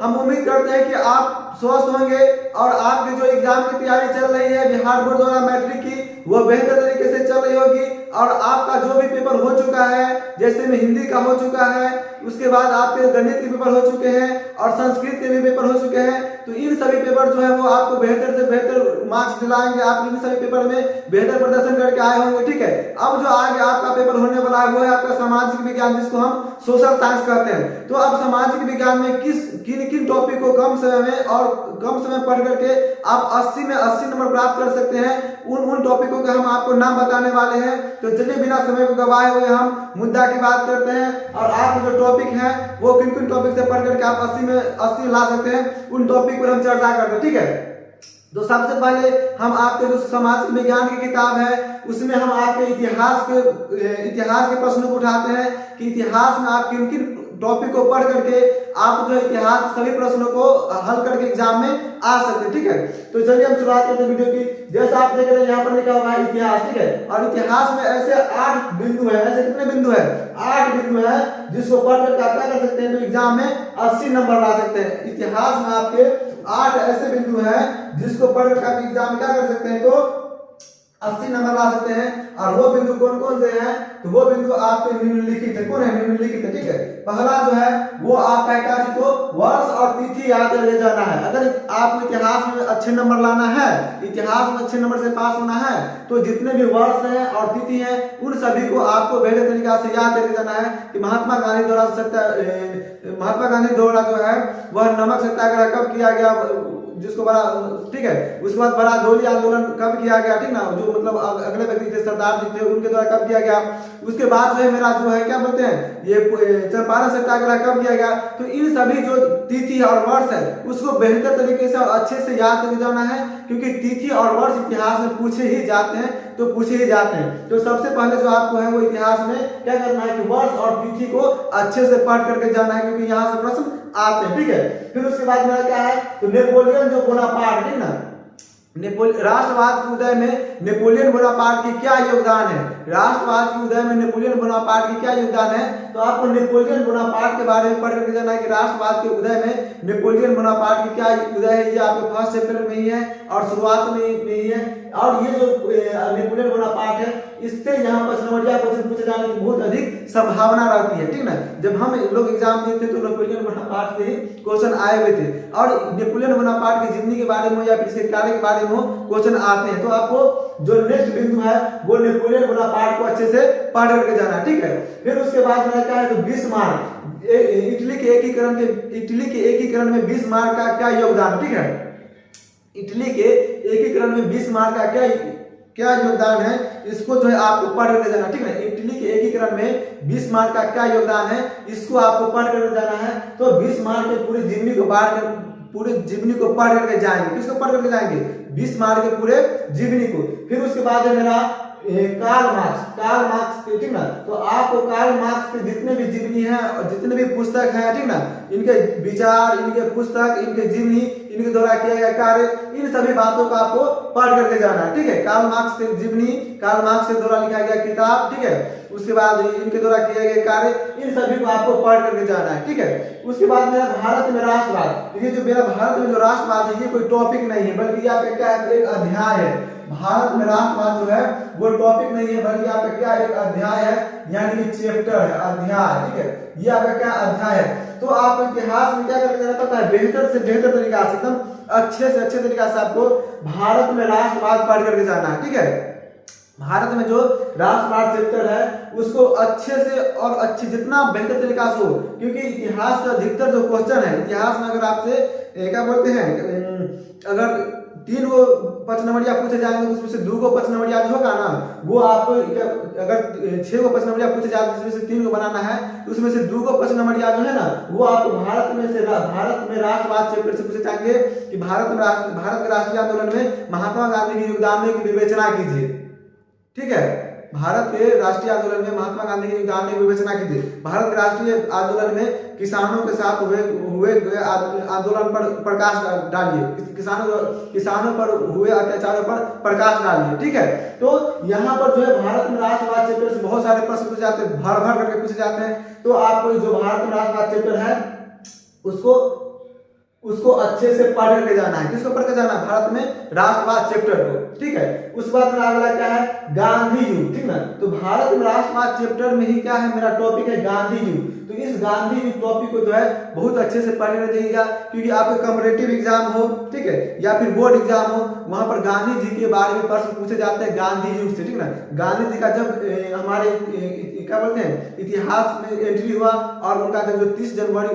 हम उम्मीद करते हैं कि आप स्वस्थ होंगे और आपकी जो एग्जाम की तैयारी चल रही है बिहार बोर्ड द्वारा मैट्रिक की, वो बेहतर तरीके से चल रही होगी। और आपका जो भी पेपर हो चुका है, जैसे में हिंदी का हो चुका है, उसके बाद आपके गणित के पेपर हो चुके हैं और संस्कृत के भी पेपर हो चुके हैं, तो इन सभी पेपर जो है वो आपको बेहतर से बेहतर मार्क्स दिलाएंगे। आप इन सभी पेपर में बेहतर प्रदर्शन करके आए होंगे। ठीक है, अब जो आगे आपका पेपर होने वाला है वो है आपका सामाजिक विज्ञान, जिसको हम सोशल साइंस कहते हैं। तो अब सामाजिक विज्ञान में किन किन टॉपिक को कम समय में और कम समय पढ़ करके आप 80 में 80 नंबर प्राप्त कर सकते हैं, उन टॉपिकों के हम आपको नाम बताने वाले हैं। तो चलिए बिना समय को गवाए हुए हम मुद्दा की बात करते हैं और आपके जो टॉपिक हैं वो किन किन टॉपिक से पढ़ करके आप 80 में 80 ला सकते हैं, उन टॉपिक पर हम चर्चा करते हैं। ठीक है, तो सबसे पहले हम आपके जो सामाजिक विज्ञान की किताब है उसमें हम आपके इतिहास के प्रश्नों को उठाते हैं कि इतिहास में आप किन किन टॉपिक को पढ़ करके आप जो इतिहास सभी प्रश्नों को हल करके एग्जाम में आ सकते हैं। ठीक है, तो चलिए हम शुरुआत करते हैं वीडियो की। जैसा आप देख रहे हैं यहाँ पर लिखा हुआ है इतिहास। ठीक है, और इतिहास में ऐसे 8 बिंदु है। ऐसे कितने बिंदु है? 8 बिंदु है, जिसको पढ़ करके आप क्या कर सकते हैं, तो एग्जाम में 80 नंबर ला सकते हैं। इतिहास में आपके 8 ऐसे बिंदु हैं जिसको पढ़ करके आप एग्जाम में क्या कर सकते हैं, तो 80 नंबर ला सकते हैं। और वो बिंदु कौन कौन से हैं, तो वो बिंदु आपके निम्नलिखित है। कौन है? निम्नलिखित है। ठीक है, पहला जो है वो आपका क्या है, तो वर्ष और तिथि याद करके जाना है। अगर आपको इतिहास में अच्छे नंबर लाना है, इतिहास में अच्छे नंबर से पास होना है, तो जितने भी वर्ष हैं और तिथि हैं उन सभी को आपको बेहतर तरीका से याद करके जाना है कि महात्मा गांधी द्वारा जो है वह नमक सत्याग्रह कब किया गया, जिसको बड़ा, ठीक है, उसके बाद बड़ा धोली आंदोलन कब किया गया, ठीक ना, जो मतलब अगले व्यक्ति थे सरदार जी थे उनके द्वारा कब किया गया। उसके बाद जो है मेरा जो है क्या बोलते हैं, ये चंपारण सत्याग्रह कब किया गया। तो इन सभी जो तिथि और वर्ष है उसको बेहतर तरीके से और अच्छे से याद करके जाना है, क्योंकि तिथि और वर्ष इतिहास में पूछे ही जाते हैं। तो सबसे पहले जो आपको है वो इतिहास में क्या करना है कि वर्ष और तिथि को अच्छे से पढ़ करके जाना है, क्योंकि यहाँ से प्रश्न आते हैं। ठीक है, फिर उसके बाद मेरा क्या है, तो नेपोलियन जो बोनापार्ट, ठीक ना, राष्ट्रवाद के उदय में नेपोलियन बोनापार्ट की क्या योगदान है, राष्ट्रवाद के उदय में नेपोलियन बोनापार्ट की क्या योगदान है। तो आपको नेपोलियन बोनापार्ट के बारे में पढ़ करके जाना है कि राष्ट्रवाद के उदय में नेपोलियन बोनापार्ट की क्या उदय है। ये आपके फर्स्ट चैप्टर में ही है और शुरुआत में ही है। और ये जो नेपोलियन बोनापार्ट है इससे यहाँ पर नंबरिया क्वेश्चन पूछे जाने की बहुत अधिक संभावना रहती है। ठीक ना, जब हम लोग एग्जाम दिए थे तो नेपोलियन बोनापार्ट से ही क्वेश्चन आए हुए थे, और नेपोलियन बोनापार्ट की जीवनी के बारे में या फिर इसके कार्य के बारे में क्वेश्चन आते हैं। तो आपको जो नेक्स्ट बिंदु है वो नेपोलियन बोनापार्ट को अच्छे से पढ़ करके जाना है। ठीक है, फिर उसके बाद में क्या है, तो बिस्मार्क, इटली के एकीकरण में बिस्मार्क का क्या योगदान। ठीक है, इटली के एकीकरण में बिस्मार्क का क्या योगदान है, इसको जो है आपको पढ़ करके जाना। ठीक है, इटली के एकीकरण में बिस्मार्क का क्या योगदान है, इसको आपको पढ़ करके जाना है। तो बिस्मार्क के पूरी जीवनी को पढ़ करके जाएंगे। किसको पढ़ करके जाएंगे? बिस्मार्क के पूरे जीवनी को। फिर उसके बाद है मेरा कार्ल मार्क्स, ठीक ना, तो आपको कार्ल मार्क्स के जितने भी जीवनी है और जितने भी पुस्तक है, ठीक ना, इनके विचार, इनके पुस्तक, इनके जीवनी, इनके द्वारा किया गया कार्य, इन सभी बातों को आपको पढ़ करके जाना है। ठीक है, कार्ल मार्क्स के जीवनी, कार्ल मार्क्स के द्वारा लिखा गया किताब, ठीक है, उसके बाद इनके द्वारा किए गए कार्य, इन सभी को आपको पढ़ करके जाना है। ठीक है, उसके बाद मेरा भारत में राष्ट्रवाद, ये जो मेरा भारत में जो राष्ट्रवाद है ये कोई टॉपिक नहीं है, बल्कि आपका क्या है, एक अध्याय है। भारत में राष्ट्रवाद जो है वो टॉपिक नहीं है, बल्कि आपका क्या एक अध्याय है, यानी कि चैप्टर है, अध्याय। ठीक है, ये आपका क्या अध्याय है। तो आप इतिहास में क्या करके जाना पड़ता है, बेहतर से बेहतर तरीका से, एकदम अच्छे से अच्छे तरीका से आपको भारत में राष्ट्रवाद पढ़ करके जाना है। ठीक है, भारत में जो राष्ट्रवाद चैप्टर है उसको अच्छे से और अच्छे जितना बेहतर तरीका से हो, क्योंकि इतिहास का अधिकतर जो क्वेश्चन है, इतिहास में अगर आपसे क्या बोलते हैं, अगर 3 गो 5 नंबरिया पूछे जाएंगे तो उसमें से 2 गो 5 नंबरिया जो होगा ना, वो आपको अगर 6 गो 5 नंबरिया पूछे जाएंगे जिसमें से 3 गो बनाना है, तो उसमें से 2 गो 5 नंबरिया जो है ना वो आपको भारत में राष्ट्रवाद चैप्टर से पूछे जाएंगे कि भारत के राष्ट्रीय आंदोलन में महात्मा गांधी के योगदान की विवेचना कीजिए। ठीक है, भारत के राष्ट्रीय आंदोलन में महात्मा गांधी के योगदान की विवेचना कीजिए। भारत के राष्ट्रीय आंदोलन में किसानों के साथ हुए आंदोलन पर प्रकाश डालिए, किसानों पर हुए अत्याचारों पर प्रकाश डालिए। ठीक है, तो यहाँ पर जो है भारत में राष्ट्रवाद चैप्टर से बहुत सारे प्रश्न पूछे जाते हैं, भर भर करके पूछे जाते हैं। तो आपको जो भारत में राष्ट्रवाद चैप्टर है उसको उसको अच्छे से पढ़ करके जाना है। किसको पढ़ के जाना है? भारत में राष्ट्रवाद चैप्टर को, ठीक है। उसके बाद मेरा अगला क्या है? गांधी युग, ठीक ना। तो भारत में राष्ट्रवाद चैप्टर में ही क्या है? मेरा टॉपिक है गांधी युग। तो इस गांधी युग टॉपिक को जो है बहुत अच्छे से पढ़ने जाइएगा, क्योंकि आपका कॉम्पिटिटिव एग्जाम हो, ठीक है, या फिर बोर्ड एग्जाम हो, वहां पर गांधी जी के बारे में प्रश्न पूछे जाते हैं गांधी युग से, ठीक ना। गांधी जी का जब हमारे क्या बोलते हैं इतिहास में एंट्री हुआ, और उनका जब जो 30 जनवरी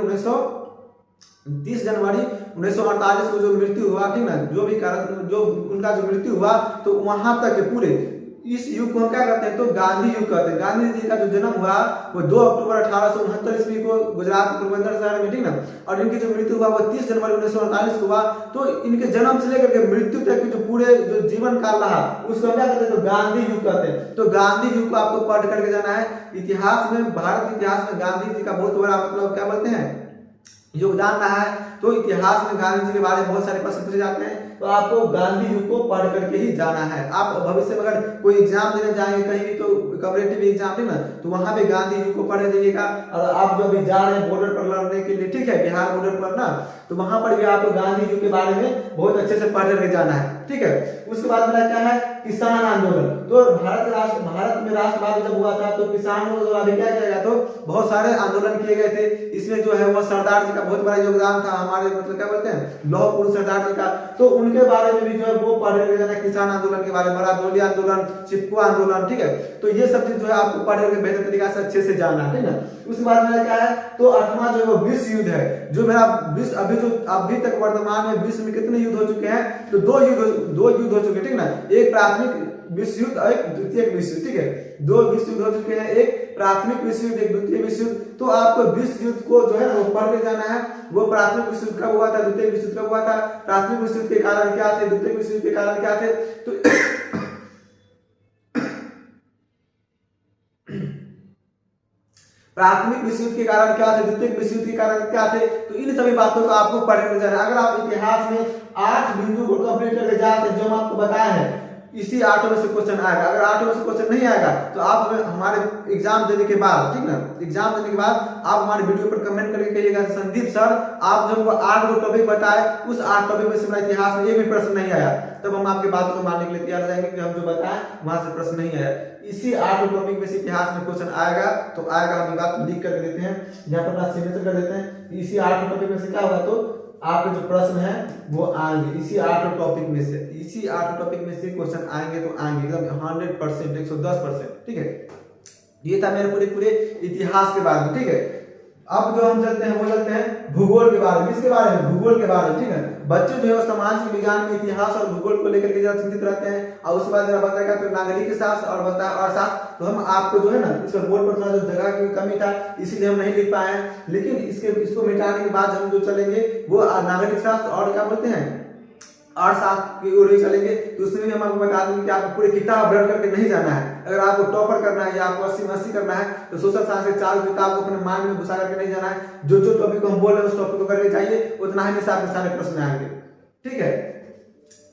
1948 को जो मृत्यु हुआ, ठीक ना, जो भी कारण जो उनका जो मृत्यु हुआ, तो वहां तक के पूरे इस युग को हम क्या कहते हैं? तो गांधी युग कहते हैं। गांधी जी का जो जन्म हुआ वो 2 अक्टूबर 1869 ईस्वी को गुजरात पोरबंदर शहर में, ठीक ना, और इनकी जो मृत्यु हुआ वो 30 जनवरी 1948 को हुआ। तो इनके जन्म से लेकर के मृत्यु तक के जो पूरे जो जीवन काल रहा उसको हम क्या कहते हैं? तो गांधी युग कहते हैं। तो गांधी युग को आपको पढ़ करके जाना है। इतिहास में, भारत के इतिहास में गांधी जी का बहुत बड़ा मतलब क्या बोलते हैं योगदान रहा है। तो इतिहास में गांधी जी के बारे में बहुत सारे प्रश्न पूछे जाते हैं, तो आपको गांधी युग को पढ़ करके ही जाना है। आप भविष्य में अगर कोई एग्जाम देने जाएंगे कहीं भी, तो कॉम्पिटिटिव एग्जाम है ना, तो वहां पे गांधी युग को पढ़ जाइएगा। और आप जो अभी जा रहे हैं बॉर्डर पर लड़ने के लिए, ठीक है, बिहार बॉर्डर पर ना, तो वहां पर भी आपको गांधी युग के बारे में बहुत अच्छे से पढ़ करके जाना है, ठीक है। उसके बाद मेरा क्या है? किसान आंदोलन। तो भारत में राष्ट्रवाद जब हुआ था, तो किसानों को अभी क्या किया गया? तो बहुत सारे आंदोलन किए गए थे। इसमें जो है वो सरदार जी का बहुत बड़ा योगदान था, हमारे मतलब क्या बोलते हैं लौह पुरुष सरदार जी का। तो उनके बारे में भी जो है वो पढ़ करके जाना है। किसान आंदोलन के बारे में, बरादौली आंदोलन, चिपको आंदोलन, ठीक है। तो ये सब चीज जो है आपको पढ़ करके बेहतर तरीका से अच्छे से जाना है, ठीक ना। उसके बाद मेरा क्या है? तो 8वां जो है वो विश्व युद्ध है। जो मेरा विश्व अभी तक वर्तमान में विश्व में कितने युद्ध हो चुके हैं? तो 2 युद्ध हो चुके हैं, ठीक ना। एक प्राथमिक विश्व युद्ध और एक द्वितीय विश्व युद्ध, ठीक है। 2 विश्व युद्ध हो चुके हैं, एक प्राथमिक विश्व युद्ध, एक द्वितीय विश्व युद्ध। तो आपको विश्व युद्ध को जो है वो पढ़ के जाना है। वो प्राथमिक विश्व युद्ध कब हुआ था, द्वितीय विश्व युद्ध कब हुआ था, प्राथमिक विश्व युद्ध के कारण क्या थे, द्वितीय विश्व युद्ध के कारण क्या थे। तो प्राथमिक विश्व युद्ध के कारण क्या थे, द्वितीय विश्व युद्ध के कारण क्या थे, तो इन सभी बातों को आपको पढ़ कर जाना है। अगर आप इतिहास में 8 बिंदु को कंप्लीट करके जाते हैं, जो हम आपको बताए हैं, इसी 8 में से क्वेश्चन आएगा। अगर 8 में से क्वेश्चन नहीं आएगा, तो आप हमारे एग्जाम देने के बाद, ठीक ना, एग्जाम देने के बाद आप हमारे वीडियो पर कमेंट करके कहिएगा संदीप सर आप जो हमको 8 गो टॉपिक बताए, उस 8 टॉपिक में से हमारे इतिहास में एक भी प्रश्न नहीं आया, तब हम आपकी बातों को मानने के लिए तैयार हो जाएंगे कि हम जो बताएं वहां से प्रश्न नहीं आया। इसी 8 टॉपिक में से इतिहास में क्वेश्चन आएगा, तो आएगा, हम ये बात लिख कर देते हैं, यहाँ पर अपना सिग्नेचर कर देते हैं। इसी 8 टॉपिक में से क्या होगा? तो आपके जो प्रश्न है वो आएंगे इसी 8 टॉपिक में से, इसी 8 टॉपिक में से क्वेश्चन आएंगे, तो आएंगे एकदम 100%, 110%, ठीक है। ये था मेरे पूरे इतिहास के बारे में, ठीक है। अब जो हम चलते हैं वो चलते हैं भूगोल के बारे में। किसके बारे में? भूगोल के बारे में, ठीक है। बच्चे जो है समाज के विज्ञान में इतिहास और भूगोल को लेकर के ज्यादा चिंतित रहते हैं। और उसके बाद मेरा बताया तो नागरिक शास्त्र और अर्थशास्त्र, तो हम आपको जो है ना इस पर बोर्ड पर थोड़ा जो जगह की कमी था इसीलिए हम नहीं लिख पाए हैं, लेकिन इसको मिटाने के बाद हम जो चलेंगे वो नागरिक शास्त्र और क्या बोलते हैं अर्थशास्त्र की ओर ही चलेंगे। तो उसमें भी हम आपको बता देंगे कि आपको पूरी किताब रट करके नहीं जाना है। अगर आपको टॉपर करना है या आपको 80 करना है, तो सोशल साइंस के 4 किताब को अपने माइंड में घुसा करके नहीं जाना है। जो टॉपिक को हम बोल रहे हैं उस टॉपिक को करके जाइए, उतना ही हिसाब से सारे प्रश्न आएंगे, ठीक है।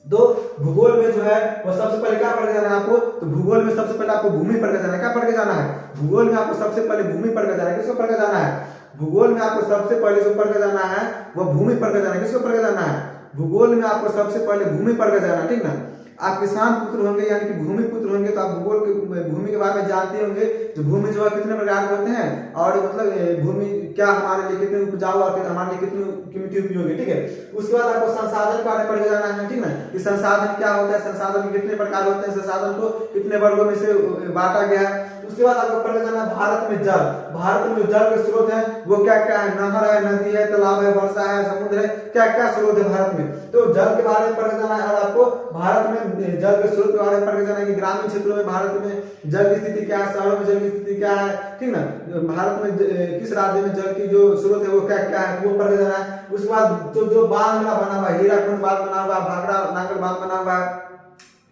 तो भूगोल में जो है वो सबसे पहले क्या पढ़ के जाना है आपको? तो भूगोल में सबसे पहले आपको भूमि पढ़ के जाना है। क्या पढ़ के जाना है? भूगोल में आपको सबसे पहले भूमि पढ़ के जाना है। किसको पढ़ के जाना है? भूगोल में आपको सबसे पहले जो पढ़ के जाना है वो भूमि पढ़ के जाना है। किसको पढ़ के जाना है? भूगोल में आपको सबसे पहले भूमि पढ़ के जाना है, ठीक ना। आप किसान पुत्र होंगे यानी कि भूमि पुत्र होंगे, तो आप भूगोल के भूमि के बारे में जानते होंगे। तो भूमि जो है कितने प्रकार के होते हैं, और मतलब भूमि क्या हमारे लिए कितनी उपजाऊ और हमारे लिए कितनी कीमती उपयोगी, ठीक है। उसके बाद आपको संसाधन के बारे में पढ़ के जाना है, ठीक ना, कि संसाधन क्या होता है, संसाधन कितने प्रकार होते हैं, संसाधन को कितने वर्गों में से बांटा गया है। उसके बाद आपको पढ़ के जाना है भारत में जल। भारत में जो जल के स्रोत है वो क्या क्या है? नहर है, नदी है, तालाब है, वर्षा है, समुद्र है, क्या क्या स्रोत है भारत में। तो जल के बारे में पढ़ के जाना है। और आपको भारत में जल के स्रोत के बारे में पढ़ के जाना है कि ग्रामीण क्षेत्रों में भारत में जल की स्थिति क्या है, शहरों में जल की स्थिति क्या है, ठीक ना। भारत में किस राज्य में जल की जो स्रोत है वो क्या क्या है, वो पढ़ के जाना है। उसके बाद जो बांध बना हुआ है, हीराकुंड बांध बना हुआ है, भाखड़ा नागल बांध बना हुआ है,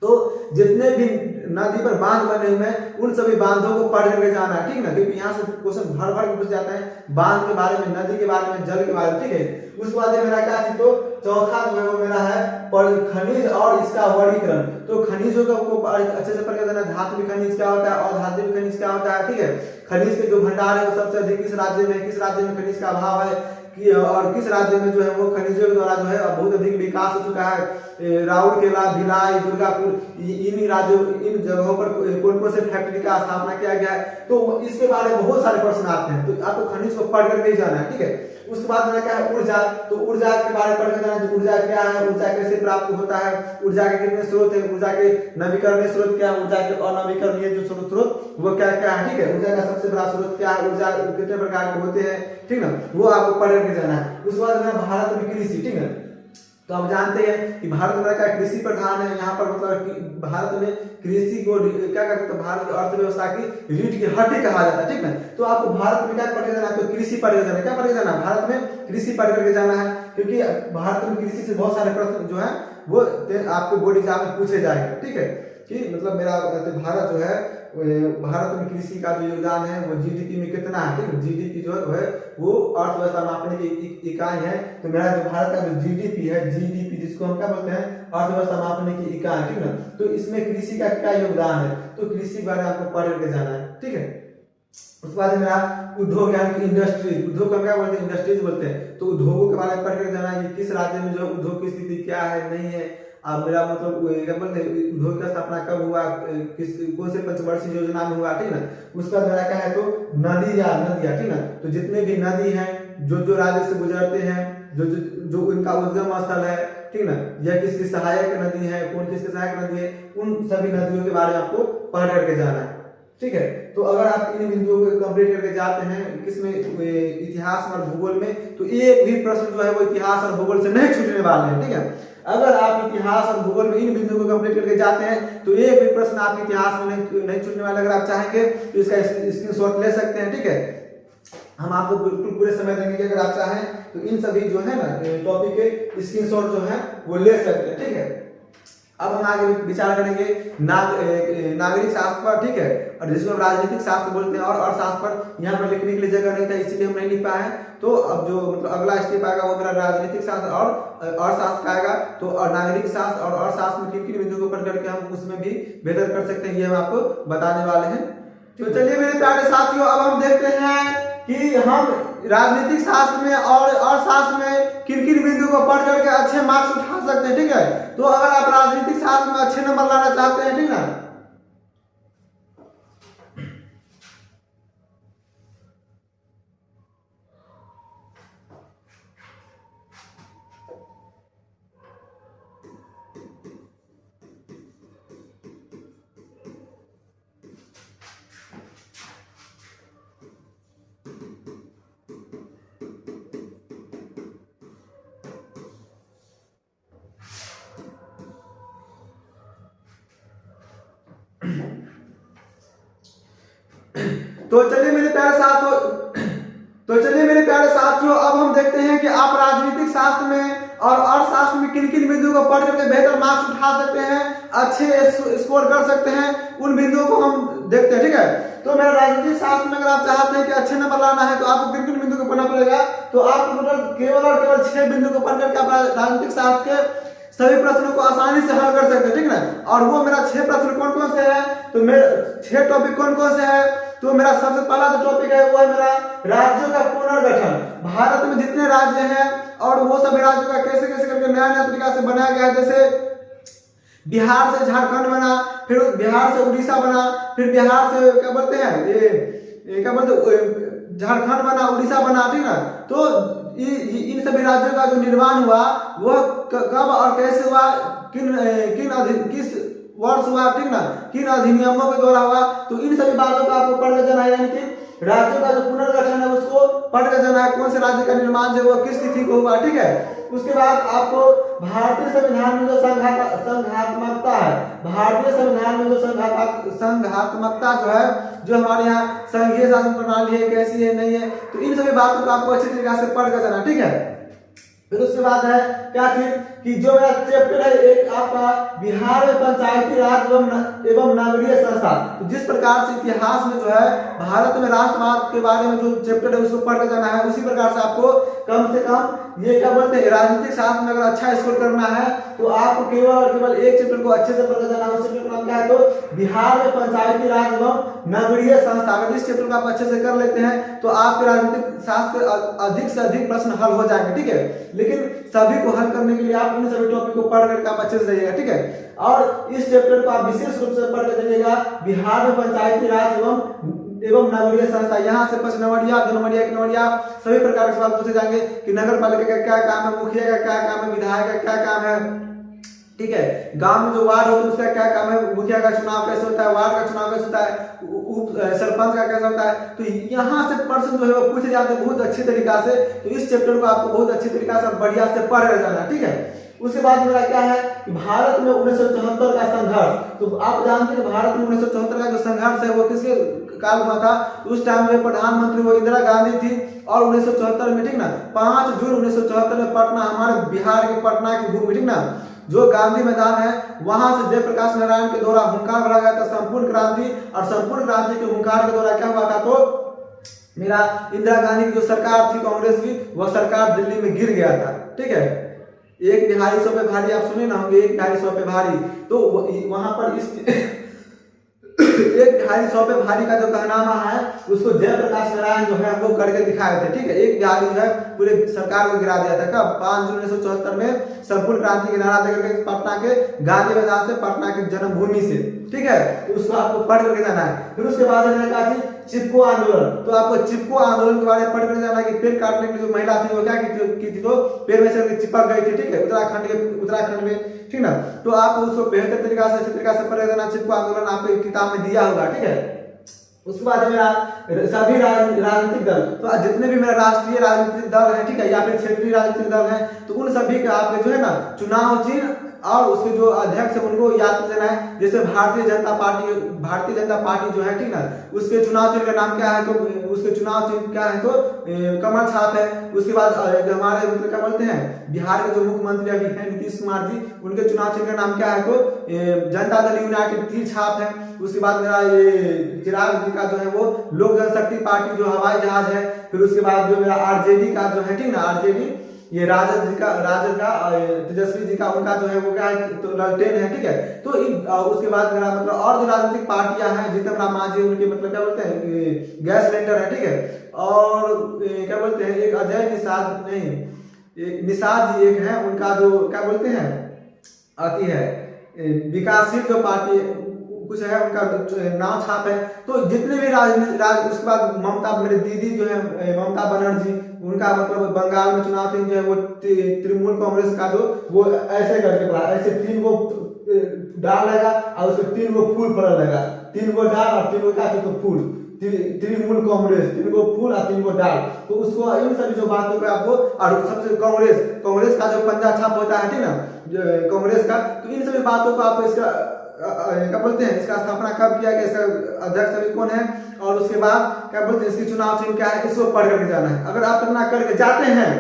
तो जितने भी नदी पर बांध बने हुए हैं उन सभी बांधों को पढ़ करके जाना है, ठीक ना, क्योंकि यहाँ से क्वेश्चन भर भर के पूछ जाते हैं बांध के बारे में, नदी के बारे में, जल के बारे में, ठीक है। उसके बाद मेरा क्या चीज, तो चौथा जो है वो मेरा है खनिज और इसका वर्गीकरण। तो खनिजों को अच्छे से पढ़ के जाना, धातु खनिज क्या होता है और धातु खनिज क्या होता है, ठीक है। खनिज के जो भंडार है वो सबसे अधिक किस राज्य में, किस राज्य में खनिज का अभाव है, कि और किस राज्य में जो है वो खनिजों के द्वारा जो है बहुत अधिक विकास हो चुका है। राउरकेला, भिलाई, दुर्गापुर इन राज्यों इन जगहों पर कौन कौन से फैक्ट्री का स्थापना किया गया है। तो इसके बारे में बहुत सारे प्रश्न आते हैं, तो आपको खनिज को पढ़ करके ही जाना है, ठीक है। उसके बाद में क्या है ऊर्जा, तो ऊर्जा के बारे में पढ़ कर जाना, ऊर्जा क्या है, ऊर्जा कैसे प्राप्त होता है, ऊर्जा के कितने स्रोत है, ऊर्जा के नवीकरणीय स्रोत क्या है, ऊर्जा के अनवीकरणीय जो स्रोत वो क्या क्या है, ठीक है। ऊर्जा का सबसे बड़ा स्रोत क्या है, ऊर्जा कितने प्रकार के होते हैं, ठीक ना, वो आपको पढ़ करके जाना है। उसके बाद में भारत में कृषि, ठीक है। तो हम जानते हैं कि भारत में क्या कृषि प्रधान है, यहाँ पर मतलब भारत में कृषि को क्या करते हैं, भारत की अर्थव्यवस्था की रीढ़ की हड्डी कहा जाता है, ठीक है। तो आपको भारत में क्या पढ़ के जाना है, तो कृषि पढ़ के जाना है, क्या पढ़ के जाना है, भारत में कृषि पढ़ करके जाना है, क्योंकि भारत में कृषि से बहुत सारे प्रश्न जो है वो आपको बोर्ड एग्जाम में पूछे जाएंगे, ठीक है। कि मतलब मेरा भारत जो है भारत में कृषि का जो योगदान है वो जीडीपी में कितना है, ठीक है। जीडीपी जो है वो अर्थव्यवस्था मापने की इकाई है। तो मेरा जो भारत का जो जीडीपी है, जीडीपी जिसको हम क्या बोलते हैं, अर्थव्यवस्था मापने की इकाई, ठीक है। तो इसमें कृषि का क्या योगदान है, तो कृषि के बारे में आपको पढ़ करके जाना है, ठीक है। उसके बाद मेरा उद्योग यानी कि इंडस्ट्री, उद्योग का क्या बोलते हैं, इंडस्ट्रीज बोलते हैं। तो उद्योगों के बारे में पढ़ करके जाना है कि किस राज्य में जो उद्योग की स्थिति क्या है, नहीं है। अब मेरा मतलब क्या बोलते हैं, उद्योग का स्थापना कब हुआ, किस कौन से पंचवर्षीय योजना में हुआ, ठीक ना। उसका मेरा क्या है, तो नदियाँ, ठीक ना। तो जितने भी नदी हैं जो राज्य से गुजरते हैं, जो उनका उद्गम स्थल है, ठीक ना, या किसकी सहायक नदी है, कौन किसकी सहायक नदी है, उन सभी नदियों के बारे में आपको पढ़ करके जाना है, ठीक है। तो अगर आप इन बिंदुओं को कंप्लीट करके जाते हैं किसमें, इतिहास और भूगोल में, तो एक भी प्रश्न जो है वो इतिहास और भूगोल से नहीं छूटने वाले हैं, ठीक है। अगर आप इतिहास और भूगोल में इन बिंदुओं को कंप्लीट करके जाते हैं तो एक भी प्रश्न आपके इतिहास में नहीं छूटने वाला। अगर आप चाहेंगे तो इसका स्क्रीनशॉट ले सकते हैं, ठीक है। हम आपको बिल्कुल पूरे समय देंगे कि अगर आप चाहें तो इन सभी जो है ना टॉपिक के स्क्रीनशॉट जो है वो ले सकते हैं, ठीक है। अब हम आगे विचार करेंगे नागरिक शास्त्र पर, ठीक है, और जिसको हम राजनीतिक शास्त्र बोलते हैं। और अर्थशास्त्र पर यहाँ पर लिखने के लिए जगह नहीं था, इसीलिए हम नहीं लिख पाए हैं। तो अब जो मतलब अगला स्टेप आएगा वो मेरा राजनीतिक शास्त्र और अर्थशास्त्र का आएगा। तो और नागरिक शास्त्र और अर्थशास्त्र में किन किन बिंदुओं को पढ़ करके हम उसमें भी बेहतर कर सकते हैं, ये हम आपको बताने वाले हैं। तो चलिए मेरे प्यारे साथियों, अब हम देखते हैं कि हम राजनीतिक शास्त्र में और अर्थशास्त्र में किन किन बिंदुओं को पढ़ करके अच्छे मार्क्स उठा सकते हैं, ठीक है। तो अगर आप राजनीतिक शास्त्र में अच्छे नंबर लाना चाहते हैं, ठीक ना, तो चलिए मेरे प्यारे साथियों, अब हम देखते हैं कि आप राजनीतिक शास्त्र में और अर्थशास्त्र में किन किन बिंदुओं को पढ़ करके बेहतर मार्क्स उठा सकते हैं, अच्छे स्कोर कर सकते हैं। उन बिंदुओं को हम देखते हैं, ठीक है। तो मेरा राजनीतिक शास्त्र में अगर आप चाहते हैं कि अच्छे नंबर लाना है तो आपको किन किन बिंदुओं को पढ़ना पड़ेगा, तो आप केवल और केवल 6 बिंदु को पढ़ करके आप राजनीतिक शास्त्र के सभी प्रश्नों को आसानी से हल कर सकते हैं, ठीक ना। और वो मेरा 6 प्रश्न कौन कौन से हैं, तो मेरे 6 टॉपिक कौन कौन से हैं। तो मेरा सबसे पहला जो टॉपिक है वो है मेरा राज्यों का पुनर्गठन। भारत में जितने राज्य हैं और वो सभी राज्यों का कैसे कैसे करके नया नया तरीका से बनाया गया है। जैसे बिहार से झारखंड बना, फिर बिहार से उड़ीसा बना, फिर बिहार से क्या बोलते हैं ये क्या बोलते झारखंड बना, उड़ीसा बना, ठीक ना। तो इन सभी राज्यों का जो निर्माण हुआ वह कब और कैसे हुआ, किस वर्ष हुआ, ठीक ना, किन अधिनियमों के द्वारा हुआ। तो इन सभी बातों को आपको पढ़ के जाना है, यानी कि राज्यों का जो पुनर्गठन है उसको पढ़ के जाना है, कौन से राज्य का निर्माण जो है किस तिथि को हुआ, ठीक है। उसके बाद आपको भारतीय संविधान में जो संघात्मकता है, भारतीय संविधान में जो संघात्मकता जो है, जो हमारे यहाँ संघीय शासन प्रणाली है कैसी है नहीं है, तो इन सभी बातों को आपको अच्छी तरीके से पढ़ के जाना, ठीक है। फिर उसके बाद है क्या चीज कि जो मेरा चैप्टर है एक आपका बिहार में पंचायती राज एवं नगरीय संस्था। तो जिस प्रकार से इतिहास में जो है भारत में राष्ट्रवाद के बारे में जो चैप्टर है उसको पढ़ के जाना है, उसी प्रकार से आपको कम से कम ये क्या बोलते हैं राजनीतिक शास्त्र में अगर अच्छा स्कोर करना है तो आपको केवल और केवल एक चैप्टर को अच्छे से पढ़ के जाना है। उस चैप्टर का नाम क्या है तो बिहार में पंचायती राज एवं नगरीय संस्था। अगर इस चैप्टर को आप अच्छे से कर लेते हैं तो आपके राजनीतिक शास्त्र अधिक से अधिक प्रश्न हल हो जाएंगे, ठीक है। लेकिन सभी को हल करने के लिए आप इन सभी टॉपिक को पढ़ करके आप अच्छे से जाइएगा, ठीक है। और इस चैप्टर को आप विशेष रूप से पढ़ कर जाइएगा बिहार में पंचायती राज एवं नगरीय संस्था। यहाँ से 5 नंबरिया 2 नंबरिया 1 नंबरिया सभी प्रकार के सवाल पूछे जाएंगे कि नगर पालिका का क्या काम है, मुखिया का क्या काम है, विधायक का क्या काम है, ठीक है। गांव में जो वार्ड होता है उसका क्या काम है, मुखिया का चुनाव कैसे होता है, वार्ड का चुनाव कैसे होता है, उप सरपंच का कैसे होता है। तो यहाँ से प्रश्न जो है वो पूछे जाते हैं बहुत अच्छी तरीका से। तो इस चैप्टर को आपको बहुत अच्छी तरीका से बढ़िया से पढ़ जाना है, ठीक है। उसके बाद मेरा क्या है कि भारत में 1974 का संघर्ष। तो आप जानते हैं भारत में 1974 का जो संघर्ष है वो किसके काल हुआ था। उस टाइम में प्रधानमंत्री वो इंदिरा गांधी थी और 1974 में, ठीक ना, 5 जून 1974 में पटना, हमारे बिहार के पटना की भूमि, ठीक ना, जो गांधी मैदान है वहां से जयप्रकाश नारायण के द्वारा हुंकार भरा गया था संपूर्ण क्रांति। और संपूर्ण क्रांति के हुंकार के द्वारा क्या हुआ था तो मेरा इंदिरा गांधी की जो सरकार थी कांग्रेस की, वह सरकार दिल्ली में गिर गया था, ठीक है। एक तिहाई सौ पे भारी, आप सुने ना होंगे, एक तिहाई सौ पे भारी। तो वहां पर इस एक तिहाई सौ पे भारी का जो कहनामा है उसको जयप्रकाश नारायण जो है वो करके दिखाए थे, ठीक है। एक तिहाई जो है पूरे सरकार को गिरा दिया था। कब 5 जून 1974 में संपूर्ण क्रांति के नारा देकर के पटना के गांधी मैदान से, पटना की जन्मभूमि से, ठीक है। तो उसको आपको पढ़ करके जाना है। फिर उसके बाद मैंने कहा थी चिपको आंदोलन। तो आपको चिपको आंदोलन के बारे में पढ़ कर जाना है कि पेड़ काटने की जो महिला थी वो क्या की थी तो पेड़ में से चिपक गई थी, ठीक है, उत्तराखंड में, ठीक ना। तो आप उसको बेहतर तरीका से अच्छे तरीका से पढ़ जाना। चिपको आंदोलन आपको किताब में दिया होगा, ठीक है। उसके बाद मेरा सभी राजनीतिक दल, तो जितने भी मेरा राष्ट्रीय राजनीतिक दल है, ठीक है, या फिर क्षेत्रीय राजनीतिक दल है, तो उन सभी का आपके जो है ना चुनाव चिन्ह और उसके जो अध्यक्ष है उनको याद कर देना है। जैसे भारतीय जनता पार्टी जो है, ठीक ना, उसके चुनाव चिन्ह का नाम क्या है तो उसके चुनाव चिन्ह क्या है तो कमल छाप है। उसके बाद हमारे मतलब क्या बोलते हैं बिहार के जो मुख्यमंत्री अभी हैं नीतीश कुमार जी, उनके चुनाव चिन्ह का नाम क्या है तो जनता दल यूनाइटेड तीर छाप है। उसके बाद मेरा ये चिराग जी का जो है वो लोक जनशक्ति पार्टी जो हवाई जहाज है। फिर उसके बाद जो मेरा आरजेडी का जो है, ठीक ना, आरजेडी ये राजद का तेजस्वी जी का उनका जो है वो क्या है तो ललटेन है, ठीक है। तो उसके बाद मेरा मतलब और जो राजनीतिक पार्टियां हैं जीतन राम मांझी उनके मतलब क्या बोलते हैं गैस सिलेंडर है, ठीक है। और क्या बोलते हैं एक अजय निषाद नहीं एक निषाद जी एक है, उनका जो क्या बोलते हैं आती है विकासशील जो पार्टी कुछ है उनका नाम छाप है। तो जितने भी उसके बाद ममता मेरी दीदी जो है ममता बनर्जी, उनका मतलब बंगाल में चुनाव चिन्ह जो है वो तृणमूल कांग्रेस का जो वो ऐसे करके पड़ा, ऐसे 3 गो डाल लगा और उसमें 3 गो फूल पड़ेगा, 3 गो डाल और 3 गो का तो फूल, तृणमूल कांग्रेस 3 गो फूल और 3 गो डाल। तो उसको इन सभी जो बातों पे आपको और सबसे कांग्रेस का जो पंजा छाप होता है, ठीक ना, कांग्रेस का। तो इन सभी बातों को आपको इसका क्या बोलते हैं इसका स्थापना कब किया गया, इसका अध्यक्ष अभी कौन है, और उसके बाद क्या बोलते हैं इसकी चुनाव चिन्ह क्या है, इसको पढ़ करके जाना है। अगर आप इतना करके जाते हैं,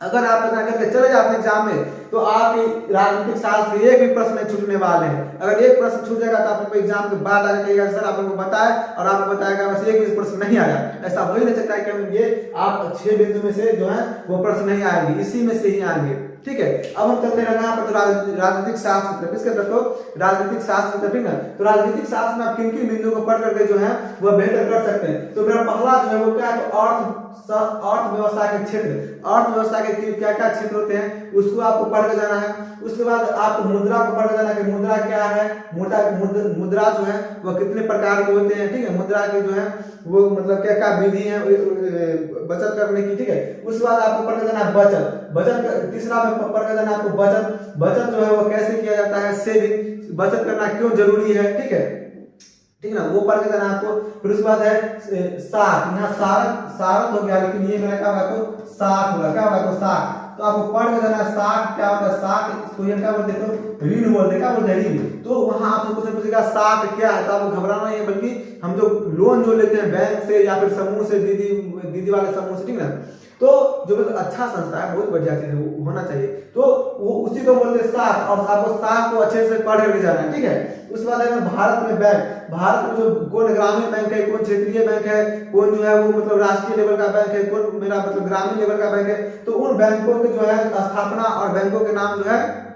अगर आप इतना करके चले जाते हैं एग्जाम में तो आपकी राजनीतिक शास्त्र एक भी प्रश्न नहीं छूटने वाले हैं। अगर एक प्रश्न छूट जाएगा तो आपको एग्जाम के बाद आगे कहिएगा सर आपको बताया और आपको बताएगा वैसे एक भी प्रश्न नहीं आया। ऐसा हो ही नहीं सकता है कि ये आप 6 बिंदु में से जो है वो प्रश्न नहीं आएंगे, इसी में से ही आएंगे, ठीक है। अब हम चलते हैं यहाँ पर तो राजनीतिक शास्त्र की तरफ, इसके तरफ तो राजनीतिक शास्त्र की तरफ, ठीक ना। तो राजनीतिक शास्त्र में आप किन किन बिंदुओं को पढ़ करके जो है वह बेहतर कर सकते हैं। तो मेरा पहला जो है वो क्या है तो अर्थव्यवस्था के क्षेत्र, अर्थव्यवस्था के क्या क्या क्षेत्र होते हैं उसको आपको पढ़ के जाना है। उसके बाद आपको मुद्रा को पढ़ के जाना है कि मुद्रा क्या है, मुद्रा जो है वह कितने प्रकार के होते हैं, ठीक है। मुद्रा की जो है वो मतलब क्या क्या विधि है बचत करने की, ठीक है। उसके बाद आपको पढ़ के जाना है बचत तीसरा में पढ़ के जाना है आपको बचत जो है वो कैसे किया जाता है, सेविंग, बचत करना क्यों जरूरी है, ठीक है, ठीक ना, वो पढ़ के जाना आपको। फिर उसके बाद है साख, यहाँ सारत हो गया लेकिन ये मेरा क्या होगा तो साख होगा, क्या होगा तो साख। तो आपको पढ़ के जाना साख क्या होता है, साख इसको ये क्या बोलते हैं तो ऋण बोलते हैं, क्या बोलते हैं ऋण। तो वहां आपसे कुछ पूछेगा साख क्या है तो आपको घबराना नहीं है, बल्कि हम जो लोन जो लेते हैं बैंक से या फिर समूह से दीदी वाले समूह से, ठीक ना, तो जो मतलब अच्छा संस्था है, बहुत बढ़िया चीज है, वो होना चाहिए। तो वो उसी को बोलते हैं साख, और आपको साख को अच्छे से पढ़ करके जाना है, ठीक है। उसके बाद है भारत में बैंक, भारत में जो कौन ग्रामीण बैंक है, कौन क्षेत्रीय बैंक है, कौन जो है वो मतलब राष्ट्रीय लेवल का बैंक है, कौन मेरा मतलब ग्रामीण लेवल का बैंक है, तो उन बैंकों के जो है स्थापना और बैंकों के नाम जो है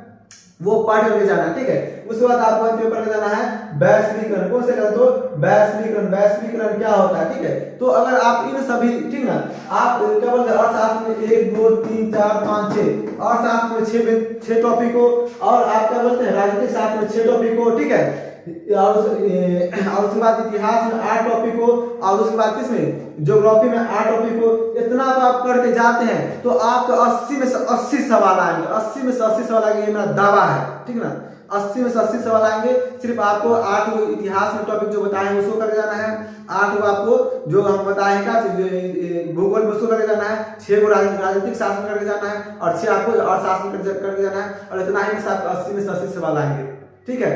वो पढ़ करके जाना है, ठीक है। उसके बाद आपको अंत में पढ़ जाना है वैश्वीकरण, कौन से तो वैश्वीकरण, वैश्वीकरण क्या होता है, ठीक है। तो अगर आप इन सभी, ठीक ना, आप क्या बोलते हैं अर्थशास्त्र में 1 2 3 4 5 6, अर्थशास्त्र में 6 टॉपिक हो, और आप क्या बोलते हैं राजनीतिक शास्त्र में 6 टॉपिक हो, ठीक है। और उसके बाद इतिहास में 8 टॉपिक हो, और उसके बाद किसमें ज्योग्राफी में 8 टॉपिक हो। इतना तो आप करके जाते हैं तो आपको 80 में से 80 सवाल आएंगे, 80 में से 80 सवाल आएंगे, ये मेरा दावा है, ठीक ना। 80 में से 80 सवाल आएंगे। सिर्फ आपको 8 इतिहास में टॉपिक जो बताए हैं उसको करके जाना है, 8 आपको जो हम बताए हैं भूगोल में उसको करके जाना है, 6 राजनीतिक शास्त्र करके जाना है, और 6 आपको अर्थशास्त्र करके जाना है, और इतना ही 80 में से 80 सवाल आएंगे, ठीक है।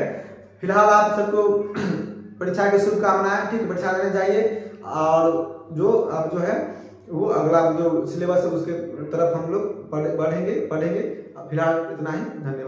फिलहाल आप सबको परीक्षा की शुभकामनाएं, ठीक है। परीक्षा देने जाइए, और जो अब जो है वो अगला जो सिलेबस है उसके तरफ हम लोग पढ़ेंगे। फिलहाल इतना ही, धन्यवाद।